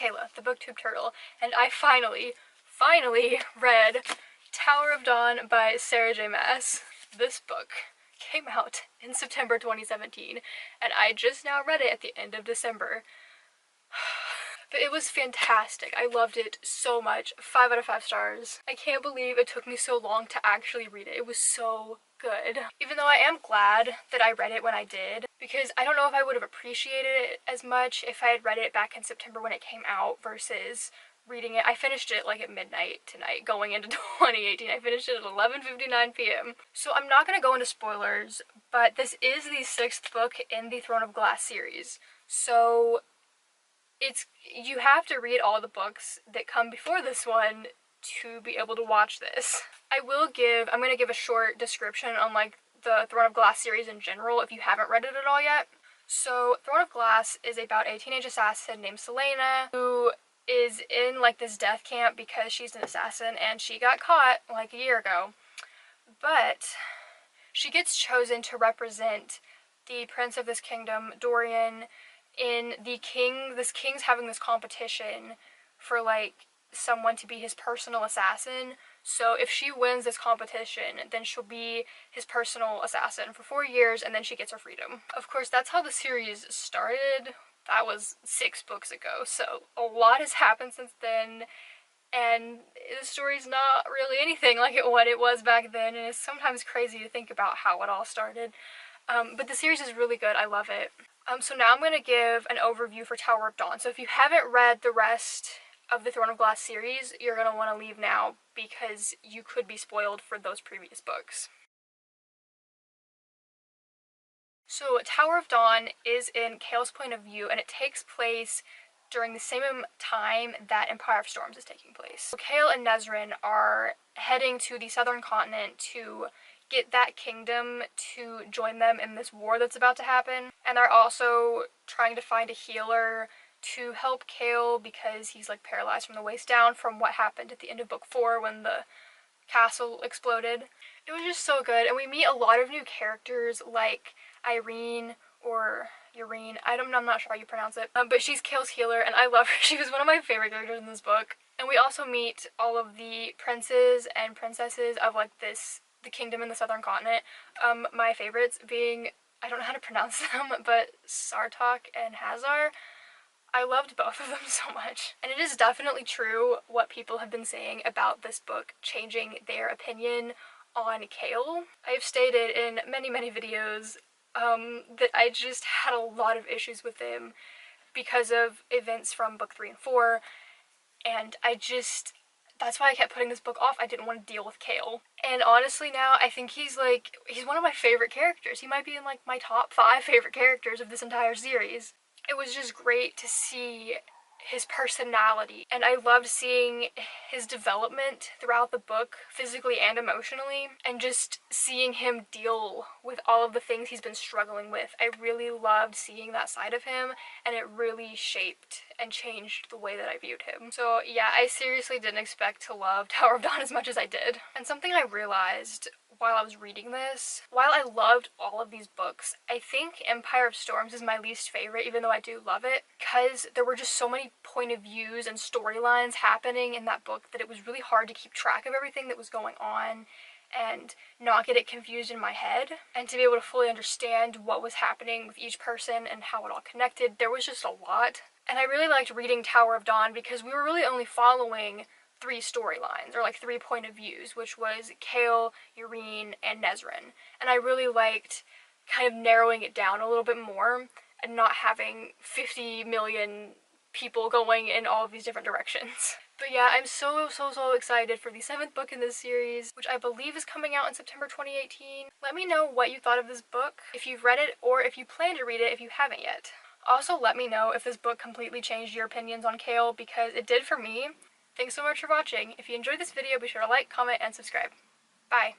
Kayla, the booktube turtle, and I finally read Tower of Dawn by Sarah J. Maas. This book came out in September 2017, and I just now read it at the end of December. But it was fantastic. I loved it so much. 5 out of 5 stars. I can't believe it took me so long to actually read it. It was so good. Even though I am glad that I read it when I did, because I don't know if I would have appreciated it as much if I had read it back in September when it came out versus reading it. I finished it like at midnight tonight going into 2018. I finished it at 11:59 p.m. So I'm not going to go into spoilers, but this is the 6th book in the Throne of Glass series. So you have to read all the books that come before this one to be able to watch this. I'm going to give a short description on like the Throne of Glass series in general if you haven't read it at all yet. So Throne of Glass is about a teenage assassin named Selena who is in like this death camp because she's an assassin and she got caught like a year ago. But she gets chosen to represent the prince of this kingdom, Dorian, in this king's having this competition for like someone to be his personal assassin. So if she wins this competition, then she'll be his personal assassin for 4 years, and then she gets her freedom. Of course, that's how the series started. That was 6 books ago, so a lot has happened since then, and the story's not really anything like what it was back then, and it's sometimes crazy to think about how it all started. But the series is really good. I love it. So now I'm going to give an overview for Tower of Dawn. So if you haven't read the rest of the Throne of Glass series, you're going to want to leave now because you could be spoiled for those previous books. So Tower of Dawn is in Chaol's point of view, and it takes place during the same time that Empire of Storms is taking place. So Chaol and Nezran are heading to the southern continent to get that kingdom to join them in this war that's about to happen. And they're also trying to find a healer to help Chaol because he's like paralyzed from the waist down from what happened at the end of book 4 when the castle exploded. It was just so good, and we meet a lot of new characters like Irene or Urine. I'm not sure how you pronounce it, but she's Chaol's healer, and I love her. She was one of my favorite characters in this book. And we also meet all of the princes and princesses of like the kingdom in the southern continent. My favorites being, I don't know how to pronounce them, but Sartok and Hazar. I loved both of them so much. And it is definitely true what people have been saying about this book changing their opinion on Chaol. I've stated in many videos that I just had a lot of issues with him because of events from book 3 and 4, and that's why I kept putting this book off. I didn't want to deal with Chaol. And honestly now, I think he's one of my favorite characters. He might be in like my top 5 favorite characters of this entire series. It was just great to see his personality, and I loved seeing his development throughout the book, physically and emotionally, and just seeing him deal with all of the things he's been struggling with. I really loved seeing that side of him, and it really shaped and changed the way that I viewed him. So yeah, I seriously didn't expect to love Tower of Dawn as much as I did. And something I realized while I was reading this, while I loved all of these books, I think Empire of Storms is my least favorite, even though I do love it, because there were just so many point of views and storylines happening in that book that it was really hard to keep track of everything that was going on and not get it confused in my head, and to be able to fully understand what was happening with each person and how it all connected. There was just a lot. And I really liked reading Tower of Dawn because we were really only following 3 storylines, or like 3 point of views, which was Chaol, Urine, and Nezran. And I really liked kind of narrowing it down a little bit more and not having 50 million people going in all of these different directions. But yeah, I'm so excited for the 7th book in this series, which I believe is coming out in September 2018. Let me know what you thought of this book, if you've read it, or if you plan to read it if you haven't yet. Also, let me know if this book completely changed your opinions on Chaol, because it did for me. Thanks so much for watching. If you enjoyed this video, be sure to like, comment, and subscribe. Bye!